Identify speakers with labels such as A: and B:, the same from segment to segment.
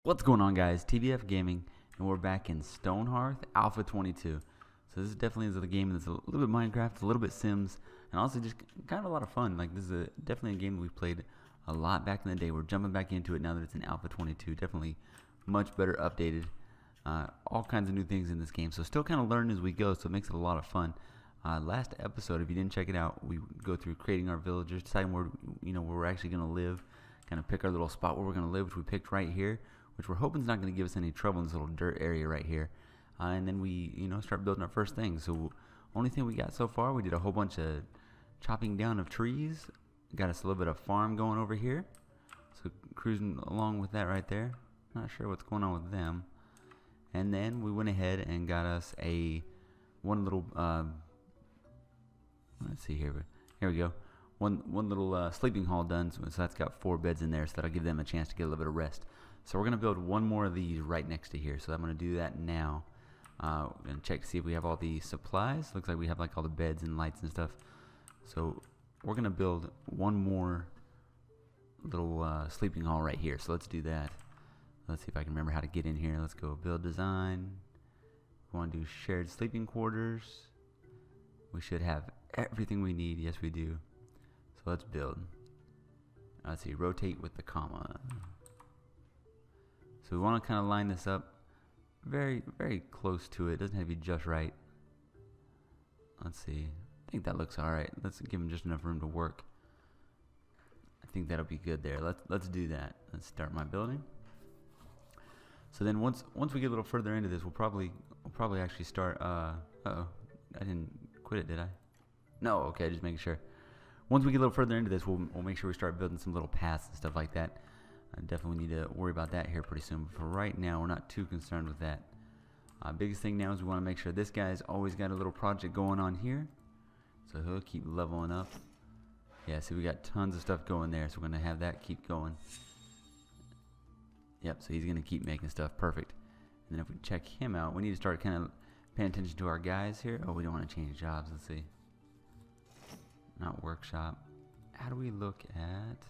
A: What's going on, guys? TBF Gaming, and we're back in Stonehearth Alpha 22. So this is definitely a game that's a little bit Minecraft, a little bit Sims, and also just kind of a lot of fun. Like, this is definitely a game that we've played a lot back in the day. We're jumping back into it now that it's in Alpha 22. Definitely much better updated. All kinds of new things in this game. So still kind of learning as we go, so it makes it a lot of fun. Last episode, if you didn't check it out, we go through creating our villagers, deciding where we're actually going to live, kind of pick our little spot where we're going to live, which we picked right here, which we're hoping is not going to give us any trouble in this little dirt area right here. And then we, start building our first thing. So only thing we got so far, we did a whole bunch of chopping down of trees. Got us a little bit of farm going over here. So cruising along with that right there. Not sure what's going on with them. And then we went ahead and got us one little, let's see here. Here we go. One little sleeping hall done. So that's got 4 beds in there, so that'll give them a chance to get a little bit of rest. So we're going to build one more of these right next to here. So I'm going to do that now. We're going to check to see if we have all the supplies. Looks like we have like all the beds and lights and stuff. So we're going to build one more little sleeping hall right here. So let's do that. Let's see if I can remember how to get in here. Let's go build design. We want to do shared sleeping quarters. We should have everything we need. Yes, we do. So let's build. Let's see, rotate with the comma. So we want to kind of line this up very, very close to it. Doesn't have to be just right. Let's see. I think that looks all right. Let's give them just enough room to work. I think that'll be good there. Let's do that. Let's start my building. So then once we get a little further into this, we'll probably actually start. Uh-oh, I didn't quit it, did I? No. Okay, just making sure. Once we get a little further into this, we'll make sure we start building some little paths and stuff like that. I definitely need to worry about that here pretty soon. But for right now, we're not too concerned with that. Biggest thing now is we want to make sure this guy's always got a little project going on here. So he'll keep leveling up. Yeah, see, we got tons of stuff going there. So we're going to have that keep going. Yep, so he's going to keep making stuff. Perfect. And then if we check him out, we need to start kind of paying attention to our guys here. Oh, we don't want to change jobs. Let's see. Not workshop. How do we look at...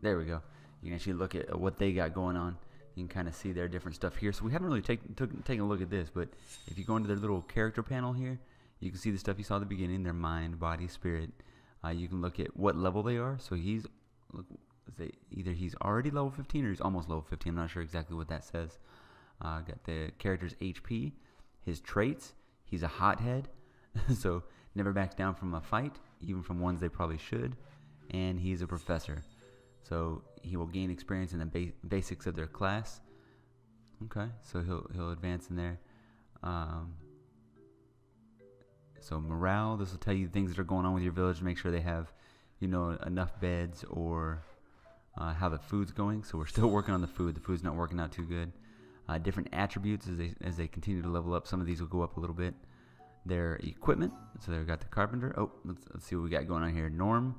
A: There we go. You can actually look at what they got going on. You can kind of see their different stuff here. So we haven't really taken a look at this, but if you go into their little character panel here, you can see the stuff you saw at the beginning, their mind, body, spirit. You can look at what level they are. So he's, either he's already level 15 or he's almost level 15. I'm not sure exactly what that says. Got the character's HP, his traits. He's a hothead, so never backs down from a fight, even from ones they probably should. And he's a professor. So he will gain experience in the basics of their class. Okay, so he'll advance in there. So morale, this will tell you things that are going on with your village. Make sure they have, enough beds or how the food's going. So we're still working on the food. The food's not working out too good. Different attributes as they continue to level up. Some of these will go up a little bit. Their equipment. So they've got the carpenter. Oh, let's see what we got going on here. Norm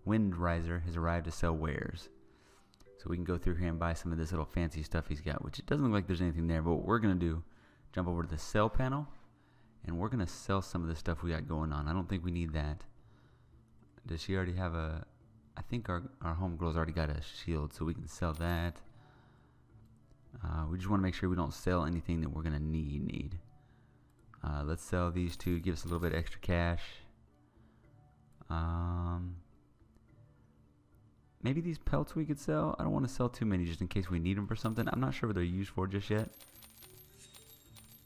A: Windriser has arrived to sell wares. So we can go through here and buy some of this little fancy stuff he's got, which it doesn't look like there's anything there. But what we're going to do, jump over to the sell panel, and we're going to sell some of the stuff we got going on. I don't think we need that. Does she already have a... I think our homegirl's already got a shield, so we can sell that. We just want to make sure we don't sell anything that we're going to need. Let's sell these two, give us a little bit extra cash. Maybe these pelts we could sell. I don't want to sell too many just in case we need them for something. I'm not sure what they're used for just yet.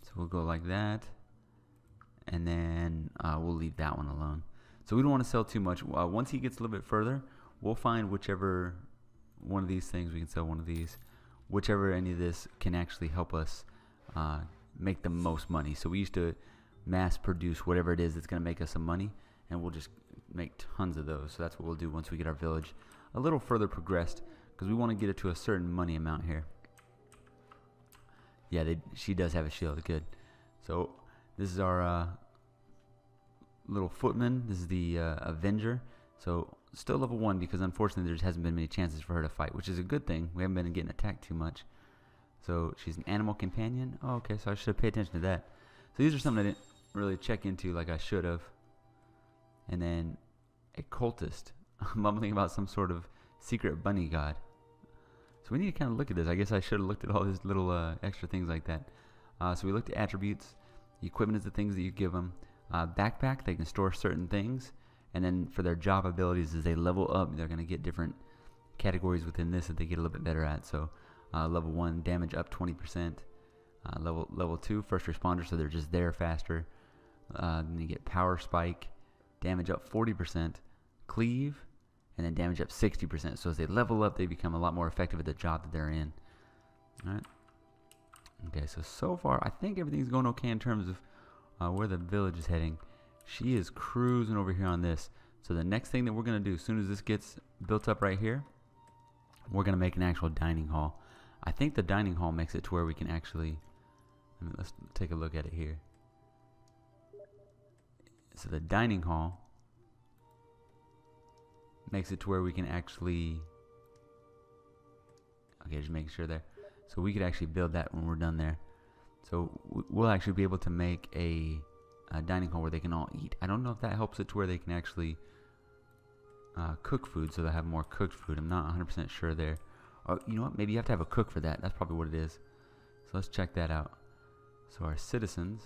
A: So we'll go like that. And then we'll leave that one alone. So we don't want to sell too much. Once he gets a little bit further, we'll find whichever one of these things. We can sell one of these. Whichever any of this can actually help us make the most money. So we used to mass produce whatever it is that's going to make us some money. And we'll just make tons of those. So that's what we'll do once we get our village a little further progressed, because we want to get it to a certain money amount here. Yeah, she does have a shield. Good. So this is our little footman. This is the Avenger. So still level 1, because unfortunately there just hasn't been many chances for her to fight, which is a good thing. We haven't been getting attacked too much. So she's an animal companion. Oh, okay, so I should pay attention to that. So these are something I didn't really check into like I should have. And then a cultist mumbling about some sort of secret bunny god. So we need to kind of look at this. I guess I should have looked at all these little extra things like that. So we looked at attributes. Equipment is the things that you give them. Backpack, they can store certain things. And then for their job abilities, as they level up, they're going to get different categories within this that they get a little bit better at. So level 1, damage up 20%. Level 2, first responder, so they're just there faster. Then you get power spike, damage up 40%, cleave, and then damage up 60%. So as they level up, they become a lot more effective at the job that they're in. All right. Okay, so far, I think everything's going okay in terms of where the village is heading. She is cruising over here on this. So the next thing that we're going to do, as soon as this gets built up right here, we're going to make an actual dining hall. I think the dining hall makes it to where we can actually, let's take a look at it here. So the dining hall makes it to where we can actually, okay, just making sure there. So we could actually build that when we're done there. So we'll actually be able to make a dining hall where they can all eat. I don't know if that helps it to where they can actually cook food, so they have more cooked food. I'm not 100% sure there. Or you know what? Maybe you have to have a cook for that. That's probably what it is. So let's check that out. So our citizens.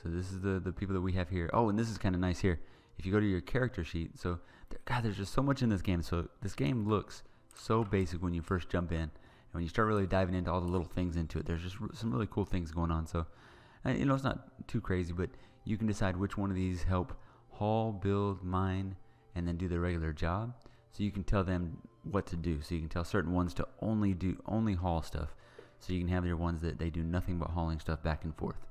A: So this is the people that we have here. Oh, and this is kind of nice here. If you go to your character sheet, so God, there's just so much in this game. So this game looks so basic when you first jump in, and when you start really diving into all the little things into it, there's just some really cool things going on. So you know, it's not too crazy, but you can decide which one of these help haul, build, mine, and then do the regular job. So you can tell them what to do. So you can tell certain ones to only haul stuff. So you can have your ones that they do nothing but hauling stuff back and forth.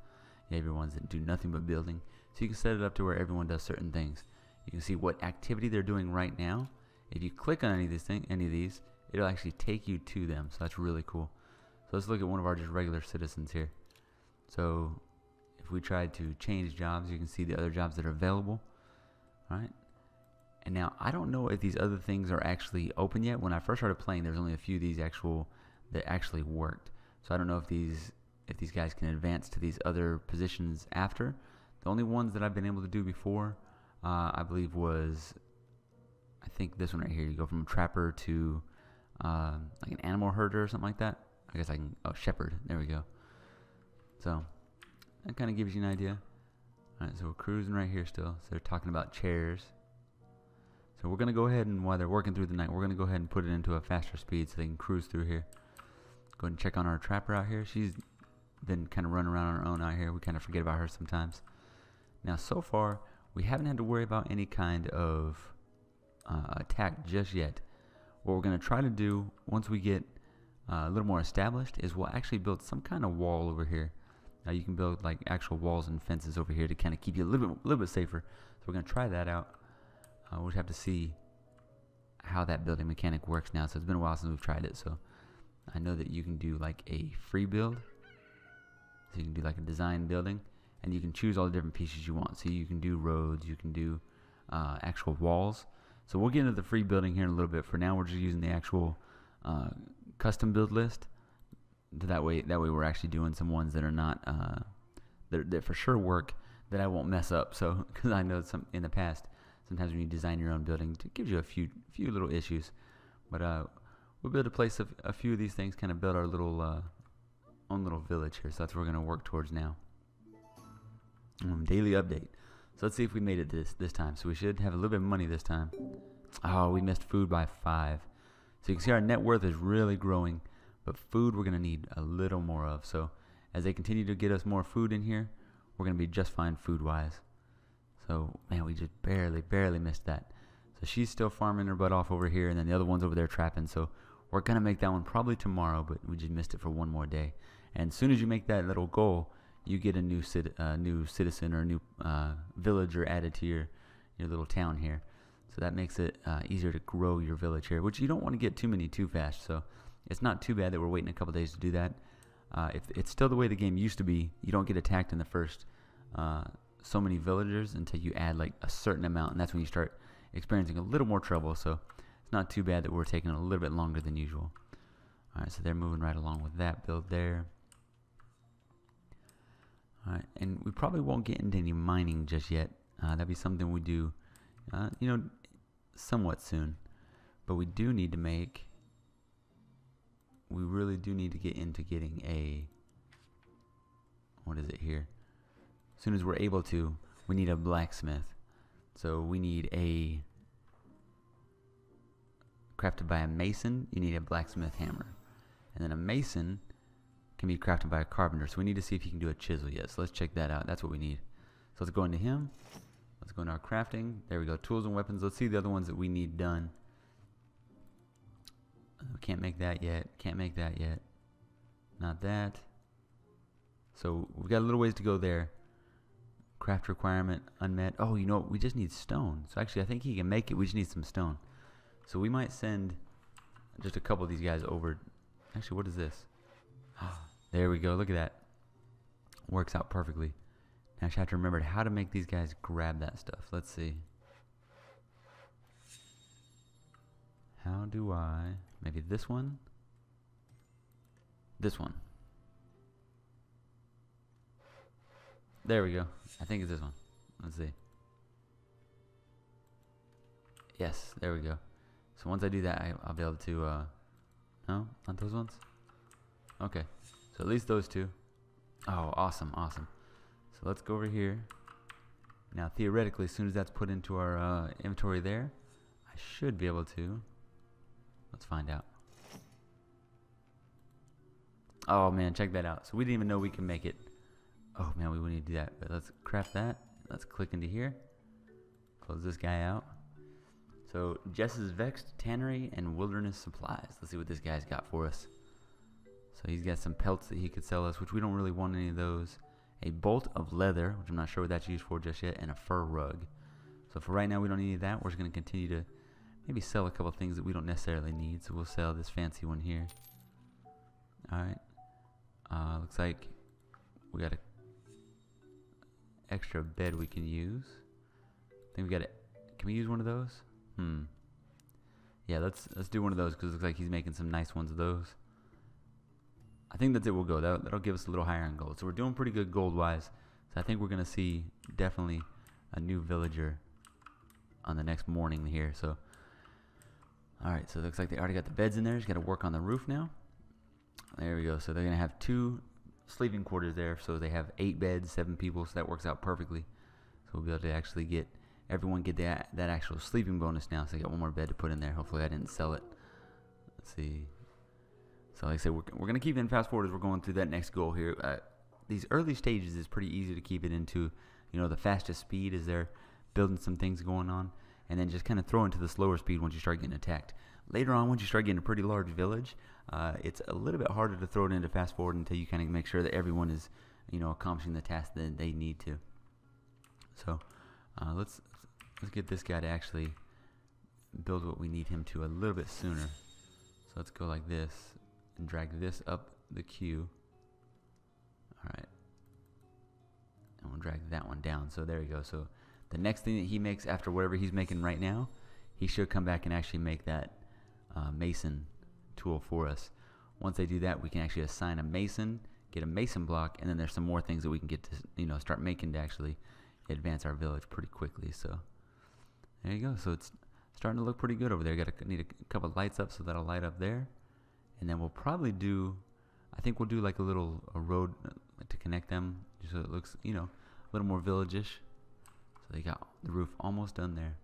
A: You have your ones that do nothing but building. So you can set it up to where everyone does certain things. You can see what activity they're doing right now. If you click on any of these, it'll actually take you to them. So that's really cool. So let's look at one of our just regular citizens here. So if we tried to change jobs, you can see the other jobs that are available. All right. And now I don't know if these other things are actually open yet. When I first started playing, there's only a few of these that actually worked. So I don't know if these guys can advance to these other positions after. The only ones that I've been able to do before, I believe, was I think this one right here. You go from a trapper to like an animal herder or something like that. I guess I can. Oh, shepherd. There we go. So that kind of gives you an idea. All right, so we're cruising right here still. So they're talking about chairs. So we're going to go ahead and, while they're working through the night, we're going to go ahead and put it into a faster speed so they can cruise through here. Go ahead and check on our trapper out here. She's been kind of running around on her own out here. We kind of forget about her sometimes. Now, so far, we haven't had to worry about any kind of attack just yet. What we're going to try to do once we get a little more established is we'll actually build some kind of wall over here. Now you can build like actual walls and fences over here to kind of keep you a little bit safer. So we're going to try that out. We'll have to see how that building mechanic works now. So it's been a while since we've tried it. So I know that you can do like a free build. So you can do like a design building, and you can choose all the different pieces you want. So you can do roads, you can do actual walls. So we'll get into the free building here in a little bit. For now, we're just using the actual custom build list. That way we're actually doing some ones that are not that for sure work, that I won't mess up. So because I know some in the past, sometimes when you design your own building, it gives you a few little issues. But we'll be able to place a few of these things, kind of build our little own little village here. So that's what we're going to work towards now. Daily update. So let's see if we made it this time. So we should have a little bit of money this time. Oh, we missed food by 5. So you can see our net worth is really growing, but food we're going to need a little more of. So as they continue to get us more food in here, we're going to be just fine food-wise. So, man, we just barely missed that. So she's still farming her butt off over here, and then the other one's over there trapping. So we're going to make that one probably tomorrow, but we just missed it for one more day. And as soon as you make that little goal, you get a new citizen or a new villager added to your little town here. So that makes it easier to grow your village here, which you don't want to get too many too fast. So it's not too bad that we're waiting a couple days to do that. If it's still the way the game used to be, you don't get attacked in the first so many villagers until you add like a certain amount, and that's when you start experiencing a little more trouble. So it's not too bad that we're taking a little bit longer than usual. All right, so they're moving right along with that build there. All right, and we probably won't get into any mining just yet. That'd be something we do, somewhat soon. But we do need to make we really do need to get into getting a, what is it here? As soon as we're able to, we need a blacksmith. So we need a, crafted by a mason, you need a blacksmith hammer. And then a mason can be crafted by a carpenter. So we need to see if you can do a chisel yet. So let's check that out. That's what we need. So let's go into him. Let's go into our crafting. There we go. Tools and weapons. Let's see the other ones that we need done. We can't make that yet. Can't make that yet. Not that. So we've got a little ways to go there. Craft requirement unmet. Oh, you know what? We just need stone. So actually, I think he can make it. We just need some stone. So we might send just a couple of these guys over. Actually, what is this? There we go. Look at that. Works out perfectly. Now I just have to remember how to make these guys grab that stuff. Let's see. How do I... Maybe this one? This one. There we go. I think it's this one. Let's see. Yes, there we go. So once I do that, I'll be able to... No? Not those ones? Okay. So at least those two. Oh, awesome, awesome. So let's go over here. Now, theoretically, as soon as that's put into our inventory there, I should be able to... Let's find out. Oh, man, check that out. So we didn't even know we can make it. Oh, man, we wouldn't need to do that. But let's craft that. Let's click into here. Close this guy out. So, Jess's Vexed Tannery and Wilderness Supplies. Let's see what this guy's got for us. So he's got some pelts that he could sell us, which we don't really want any of those. A bolt of leather, which I'm not sure what that's used for just yet, and a fur rug. So for right now, we don't need that. We're just going to continue to maybe sell a couple things that we don't necessarily need. So we'll sell this fancy one here. Alright. Looks like we got a extra bed we can use. I think we got it. Can we use one of those? Yeah, let's do one of those because it looks like he's making some nice ones of those. I think that's it. We'll go. That'll give us a little higher in gold. So we're doing pretty good gold-wise. So I think we're gonna see definitely a new villager on the next morning here. So, all right. So it looks like they already got the beds in there. Just got to work on the roof now. There we go. So they're gonna have 2 sleeping quarters there. So they have 8 beds, 7 people. So that works out perfectly. So we'll be able to actually get everyone get that actual sleeping bonus now. So I got one more bed to put in there. Hopefully I didn't sell it. Let's see. So like I said, we're going to keep in fast forward as we're going through that next goal here. These early stages is pretty easy to keep it into, you know, the fastest speed as they're building some things going on. And then just kind of throw into the slower speed once you start getting attacked. Later on, once you start getting a pretty large village, it's a little bit harder to throw it into fast forward until you kind of make sure that everyone is, you know, accomplishing the task that they need to. So let's get this guy to actually build what we need him to a little bit sooner. So let's go like this and drag this up the queue. Alright. And we'll drag that one down. So there you go. So the next thing that he makes after whatever he's making right now, he should come back and actually make that mason tool for us. Once they do that, we can actually assign a mason, get a mason block, and then there's some more things that we can get to, you know, start making to actually advance our village pretty quickly. So there you go. So it's starting to look pretty good over there. Need a couple of lights up, so that'll light up there. And then we'll probably do, I think we'll do like a road to connect them, just so it looks, you know, a little more village-ish. So they got the roof almost done there.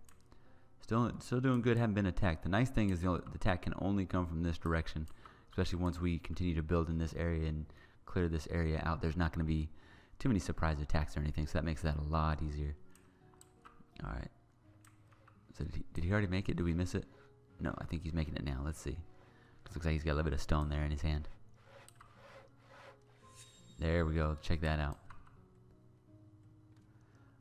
A: Still doing good, haven't been attacked. The nice thing is the attack can only come from this direction, especially once we continue to build in this area and clear this area out. There's not going to be too many surprise attacks or anything, so that makes that a lot easier. Alright. So did he already make it? Did we miss it? No, I think he's making it now. Let's see. Looks like he's got a little bit of stone there in his hand. There we go. Check that out.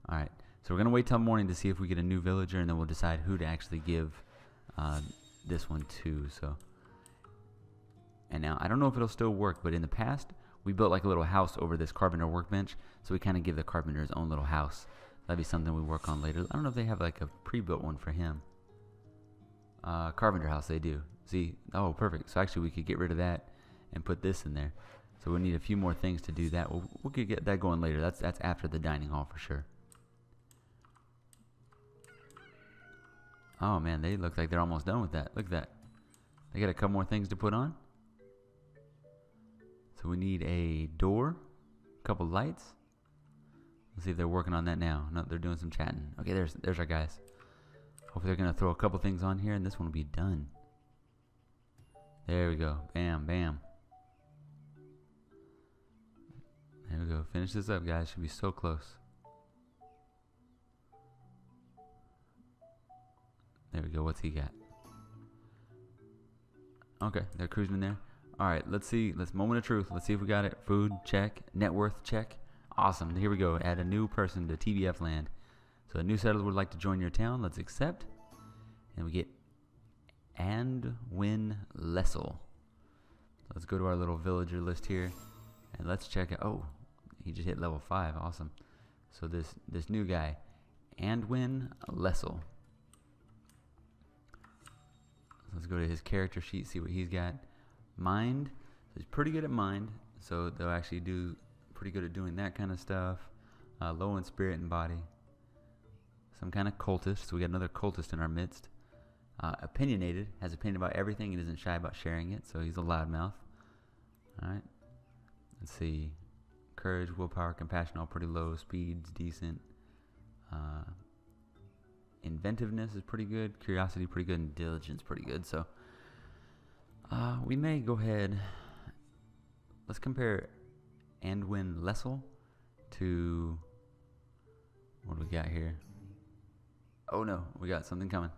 A: Alright. So we're going to wait till morning to see if we get a new villager, and then we'll decide who to actually give this one to. So, and now, I don't know if it'll still work, but in the past, we built like a little house over this carpenter workbench. So we kind of give the carpenter his own little house. That'd be something we work on later. I don't know if they have like a pre-built one for him. Carpenter house, they do. See, oh, perfect. So actually we could get rid of that and put this in there. So we'll need a few more things to do that. We could get that going later. That's after the dining hall for sure. Oh man, they look like they're almost done with that. Look at that. They got a couple more things to put on. So we need a door, a couple lights. Let's see if they're working on that now. No, they're doing some chatting. Okay, there's our guys. Hopefully they're gonna throw a couple things on here and this one will be done. There we go. Bam, bam. There we go. Finish this up, guys. Should be so close. There we go. What's he got? Okay, they're cruising in there. Alright, let's see. Let's moment of truth. Let's see if we got it. Food, check. Net worth, check. Awesome. Here we go. Add a new person to TBF land. So a new settler would like to join your town. Let's accept. And we get Andwin Lessel. So let's go to our little villager list here. And let's check it. Oh, he just hit level 5. Awesome. So this new guy, Andwin Lessel. Let's go to his character sheet, see what he's got. Mind. So he's pretty good at mind. So they'll actually do pretty good at doing that kind of stuff. Low in spirit and body. Some kind of cultist. So we got another cultist in our midst. Opinionated. Has opinion about everything and isn't shy about sharing it. So he's a loudmouth. Alright. Let's see. Courage, willpower, compassion all pretty low. Speed's decent. Inventiveness is pretty good. Curiosity pretty good. And diligence pretty good. So we may go ahead. Let's compare Andwin Lessel to what do we got here? Oh no, we got something coming.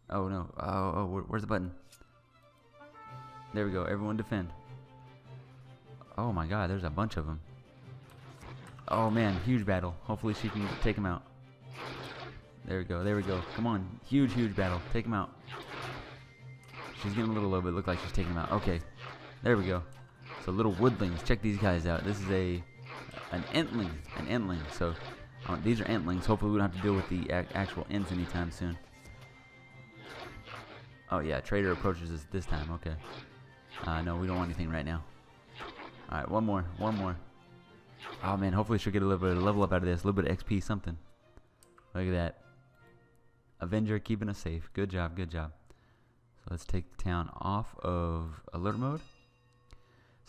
A: Oh no. Oh, where's the button? There we go. Everyone defend. Oh my god, there's a bunch of them. Oh man, huge battle. Hopefully she can take him out. There we go, there we go. Come on, huge battle. Take him out. She's getting a little low, but it looks like she's taking him out. Okay, there we go. So little woodlings, check these guys out. This is an entling. So these are entlings. Hopefully we don't have to deal with the actual ents anytime soon. Oh yeah, trader approaches us this time. Okay. No, we don't want anything right now. All right, one more. Oh man, hopefully she'll get a little bit of level up out of this, a little bit of XP, something. Look at that. Avenger keeping us safe. Good job. So let's take the town off of alert mode.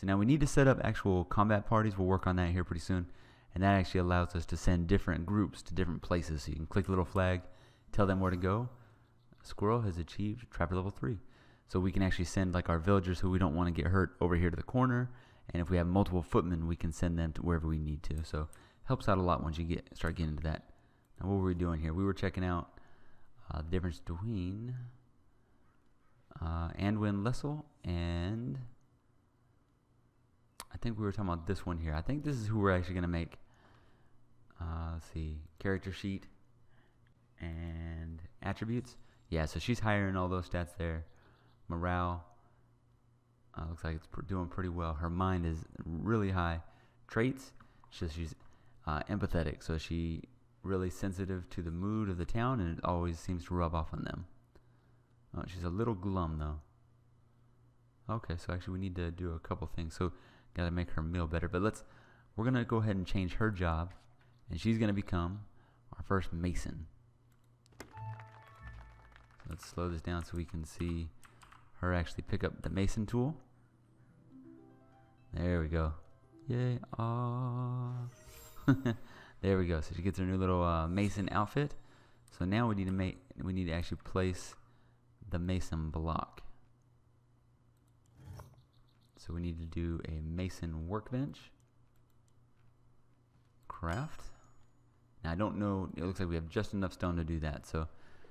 A: So now we need to set up actual combat parties. We'll work on that here pretty soon. And that actually allows us to send different groups to different places. So you can click the little flag, tell them where to go. Squirrel has achieved Trapper level 3. So we can actually send like our villagers who we don't want to get hurt over here to the corner. And if we have multiple footmen, we can send them to wherever we need to. So helps out a lot once you start getting into that. Now what were we doing here? We were checking out the difference between Andwin Lessel and I think we were talking about this one here. I think this is who we're actually going to make. Let's see. Character sheet and attributes. Yeah, so she's higher in all those stats there. Morale. Looks like it's doing pretty well. Her mind is really high. Traits. She's empathetic. So she really sensitive to the mood of the town and it always seems to rub off on them. Oh, she's a little glum though. Okay, so actually we need to do a couple things. So gotta make her meal better. But we're gonna go ahead and change her job and she's gonna become our first mason. Let's slow this down so we can see her actually pick up the mason tool. There we go. Yay. There we go. So she gets her new little mason outfit. So now we need to actually place the mason block. So we need to do a mason workbench. Craft. Now I don't know. It looks like we have just enough stone to do that. So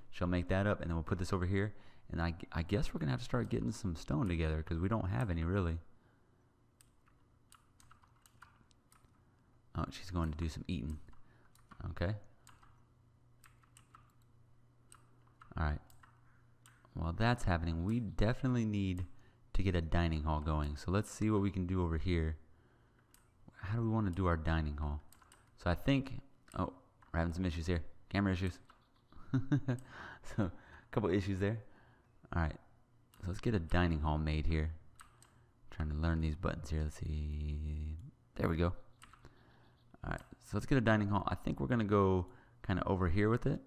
A: she'll make that up and then we'll put this over here. And I guess we're going to have to start getting some stone together because we don't have any really. Oh, she's going to do some eating. Okay. Alright. While that's happening, we definitely need to get a dining hall going. So let's see what we can do over here. How do we want to do our dining hall? So I think... Oh, we're having some issues here. Camera issues. So, a couple issues there. Alright. So let's get a dining hall made here. Trying to learn these buttons here. Let's see. There we go. Alright, so let's get a dining hall. I think we're going to go kind of over here with it.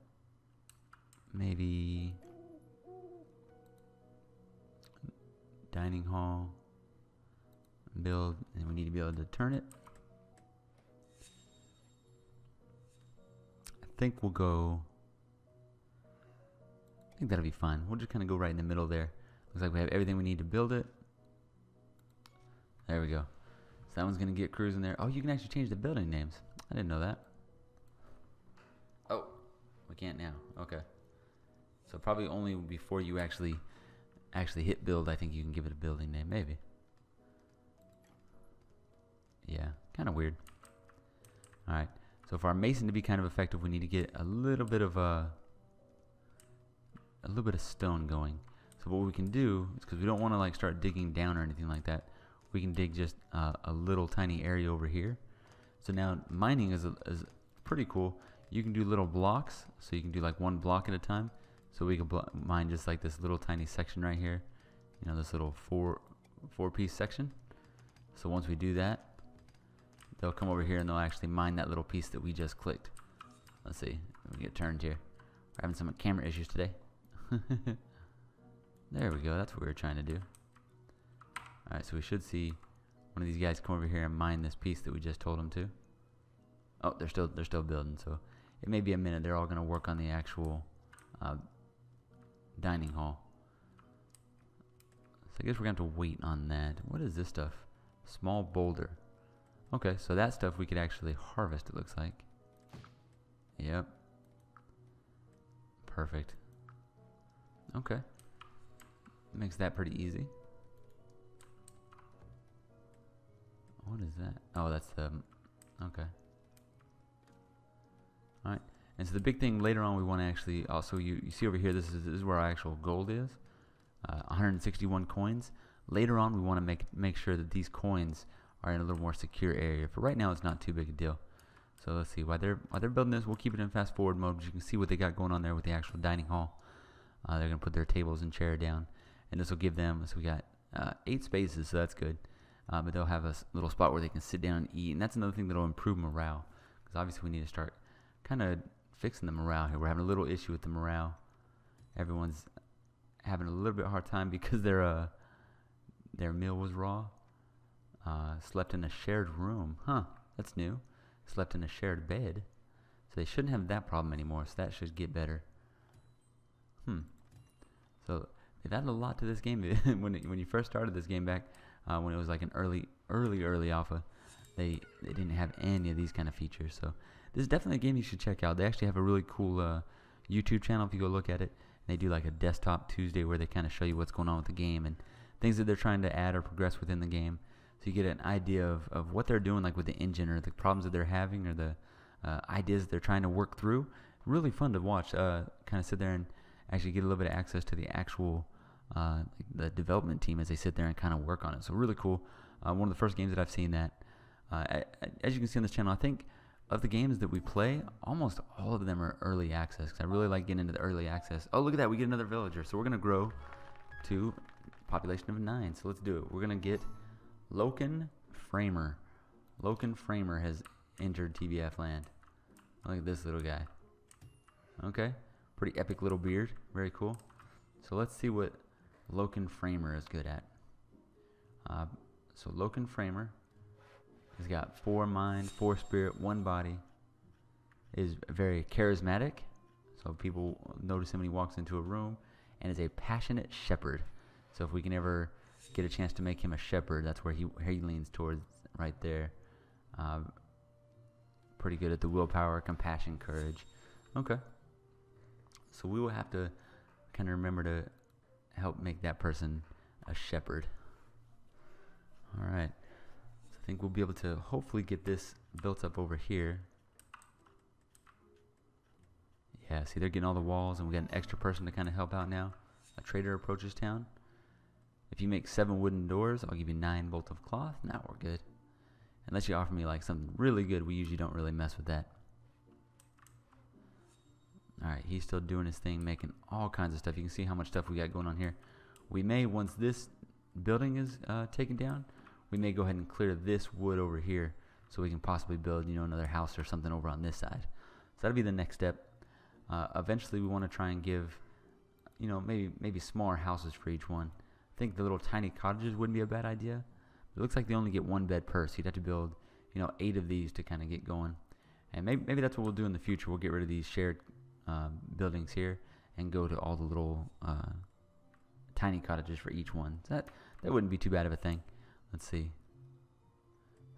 A: Maybe dining hall. build, and we need to be able to turn it. I think we'll go, I think that'll be fine. We'll just kind of go right in the middle there. Looks like we have everything we need to build it. There we go. So that one's going to get cruising there. Oh, you can actually change the building names. I didn't know that. Oh, we can't now. Okay. So probably only before you actually hit build, I think you can give it a building name, maybe. Yeah, kind of weird. All right. So for our mason to be kind of effective, we need to get a little bit of stone going. So what we can do is, because we don't want to like start digging down or anything like that, we can dig just a little tiny area over here. So now mining is pretty cool. You can do little blocks, so you can do like one block at a time. So we can mine just like this little tiny section right here, you know, this little four-piece section. So once we do that, they'll come over here and they'll actually mine that little piece that we just clicked. Let's see, we get turned here. We're having some camera issues today. There we go, that's what we were trying to do. Alright, so we should see one of these guys come over here and mine this piece that we just told them to. Oh, they're still building, so it may be a minute. They're all going to work on the actual dining hall. So I guess we're going to have to wait on that. What is this stuff? Small boulder. Okay, so that stuff we could actually harvest, it looks like. Yep. Perfect. Okay. Makes that pretty easy. What is that? Oh, that's the... Okay. Alright. And so the big thing later on we want to actually also... You see over here, this is where our actual gold is. 161 coins. Later on we want to make sure that these coins are in a little more secure area. For right now, it's not too big a deal. So let's see. While they're building this, we'll keep it in fast forward mode. But you can see what they got going on there with the actual dining hall. They're going to put their tables and chair down. And this will give them... So we got 8 spaces, so that's good. But they'll have a little spot where they can sit down and eat. And that's another thing that will improve morale. Because obviously we need to start kind of fixing the morale here. We're having a little issue with the morale. Everyone's having a little bit hard time because their meal was raw. Slept in a shared room. Huh, that's new. Slept in a shared bed. So they shouldn't have that problem anymore. So that should get better. So they've added a lot to this game. when you first started this game back, when it was like an early alpha, they didn't have any of these kind of features. So this is definitely a game you should check out. They actually have a really cool YouTube channel if you go look at it. They do like a Desktop Tuesday where they kind of show you what's going on with the game and things that they're trying to add or progress within the game. So you get an idea of what they're doing, like with the engine or the problems that they're having or the ideas that they're trying to work through. Really fun to watch. Kind of sit there and actually get a little bit of access to the actual the development team as they sit there and kind of work on it. So really cool. One of the first games that I've seen that. As you can see on this channel, I think of the games that we play, almost all of them are early access. Because I really like getting into the early access. Oh, look at that. We get another villager. So we're going to grow to a population of 9. So let's do it. We're going to get Loken Framer. Loken Framer has entered TBF land. Look at this little guy. Okay. Pretty epic little beard. Very cool. So let's see what Loken Framer is good at. So Loken Framer has got 4 mind, 4 spirit, 1 body. Is very charismatic. So people notice him when he walks into a room. And is a passionate shepherd. So if we can ever get a chance to make him a shepherd, that's where he leans towards right there. Pretty good at the willpower, compassion, courage. Okay. So we will have to kind of remember to help make that person a shepherd. Alright. So I think we'll be able to hopefully get this built up over here. Yeah, see they're getting all the walls and we got an extra person to kind of help out now. A trader approaches town. If you make 7 wooden doors, I'll give you 9 bolt of cloth. Now we're good. Unless you offer me like something really good, we usually don't really mess with that. Alright, he's still doing his thing, making all kinds of stuff. You can see how much stuff we got going on here. We may, once this building is taken down, we may go ahead and clear this wood over here so we can possibly build, you know, another house or something over on this side. So that'll be the next step. Eventually we want to try and give, you know, maybe smaller houses for each one. I think the little tiny cottages wouldn't be a bad idea, It looks like they only get 1 bed per, so you'd have to build, 8 of these to kind of get going. And maybe that's what we'll do in the future. We'll get rid of these shared buildings here and go to all the little tiny cottages for each one. So that wouldn't be too bad of a thing. Let's see.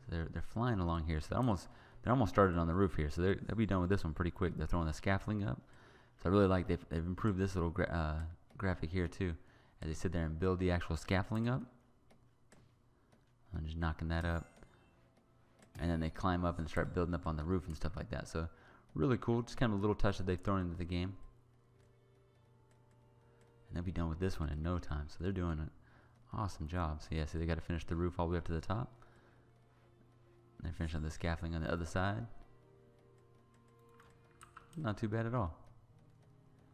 A: So they're flying along here. So they're almost started on the roof here. So they'll be done with this one pretty quick. They're throwing the scaffolding up. So I really like they've improved this little graphic here too, as they sit there and build the actual scaffolding up. I'm just knocking that up. And then they climb up and start building up on the roof and stuff like that. So really cool. Just kind of a little touch that they've thrown into the game. And they'll be done with this one in no time. So they're doing an awesome job. So yeah, see they got to finish the roof all the way up to the top. And they're finishing the scaffolding on the other side. Not too bad at all.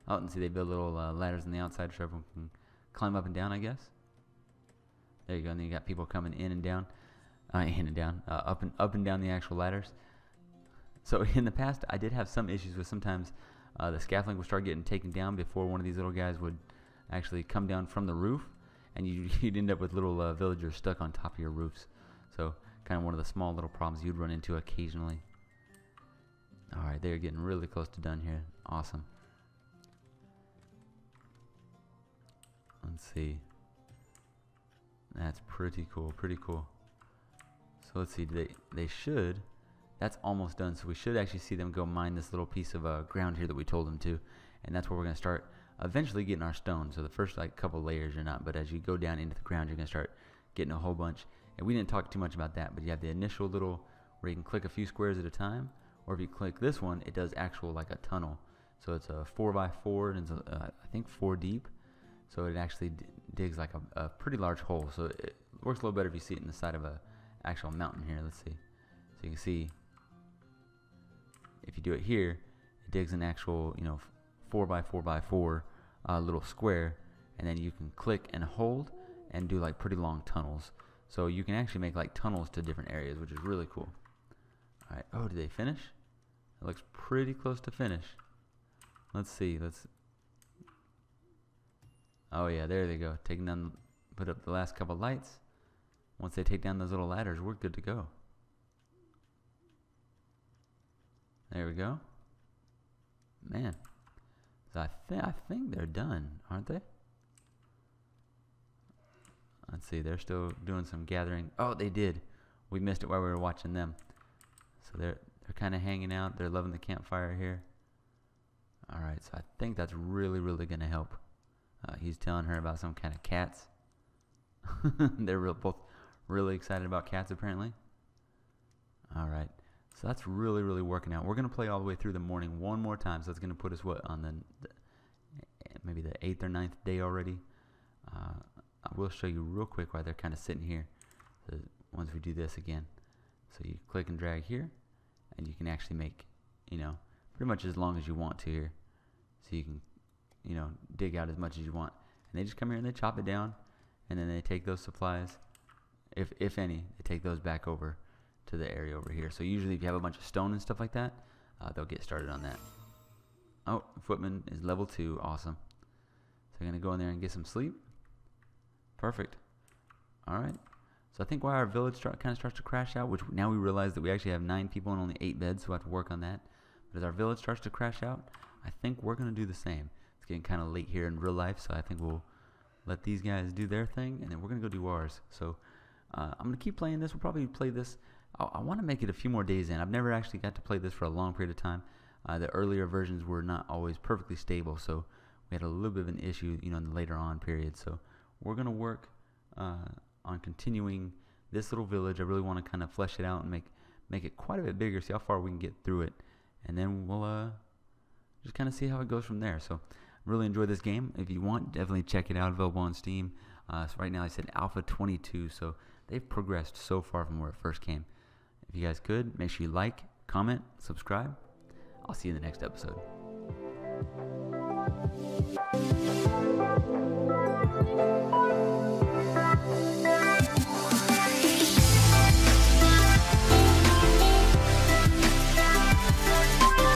A: Oh, and see they build little ladders on the outside so everyone can climb up and down, I guess. There you go. And then you got people coming in and down. Up and down the actual ladders. So in the past, I did have some issues with sometimes the scaffolding would start getting taken down before one of these little guys would actually come down from the roof, and you'd end up with little villagers stuck on top of your roofs. So kind of one of the small little problems you'd run into occasionally. All right, they're getting really close to done here. Awesome. Let's see. That's pretty cool. Pretty cool. So let's see, they should, that's almost done, so we should actually see them go mine this little piece of ground here that we told them to, and that's where we're going to start eventually getting our stone. So the first couple layers you're not, but as you go down into the ground, you're going to start getting a whole bunch. And we didn't talk too much about that, but you have the initial little, where you can click a few squares at a time, or if you click this one, it does actual like a tunnel. So it's a 4x4, and it's I think 4 deep, so it actually digs like a pretty large hole. So it works a little better if you see it in the side of a actual mountain here. Let's see. So you can see if you do it here, it digs an actual 4x4x4 little square, and then you can click and hold and do like pretty long tunnels. So you can actually make like tunnels to different areas, which is really cool. All right. Oh, did they finish? It looks pretty close to finish. Let's see. Oh yeah, there they go. Taking down, put up the last couple lights. Once they take down those little ladders, we're good to go. There we go. Man. So I think they're done, aren't they? Let's see, they're still doing some gathering. Oh, they did. We missed it while we were watching them. So they're kind of hanging out. They're loving the campfire here. All right, so I think that's really, really going to help. He's telling her about some kind of cats. They're both really excited about cats, apparently. All right, so that's really, really working out. We're going to play all the way through the morning one more time, so that's going to put us, on maybe the 8th or 9th day already. I will show you real quick while they're kind of sitting here, so once we do this again. So you click and drag here, and you can actually make, pretty much as long as you want to here. So you can, dig out as much as you want. And they just come here and they chop it down, and then they take those supplies, if any, they take those back over to the area over here. So usually if you have a bunch of stone and stuff like that, they'll get started on that. Oh, footman is level 2. Awesome. So we're going to go in there and get some sleep. Perfect. All right. So I think while our village kind of starts to crash out, which now we realize that we actually have 9 people and only 8 beds, so we have to work on that. But as our village starts to crash out, I think we're going to do the same. It's getting kind of late here in real life, so I think we'll let these guys do their thing, and then we're going to go do ours. So I'm going to keep playing this. We'll probably play this. I want to make it a few more days in. I've never actually got to play this for a long period of time. The earlier versions were not always perfectly stable, so we had a little bit of an issue, in the later on period. So we're going to work on continuing this little village. I really want to kind of flesh it out and make it quite a bit bigger, see how far we can get through it, and then we'll just kind of see how it goes from there. So really enjoy this game. If you want, definitely check it out. Available on Steam. So right now I said Alpha 22, so they've progressed so far from where it first came. If you guys could, make sure you like, comment, subscribe. I'll see you in the next episode.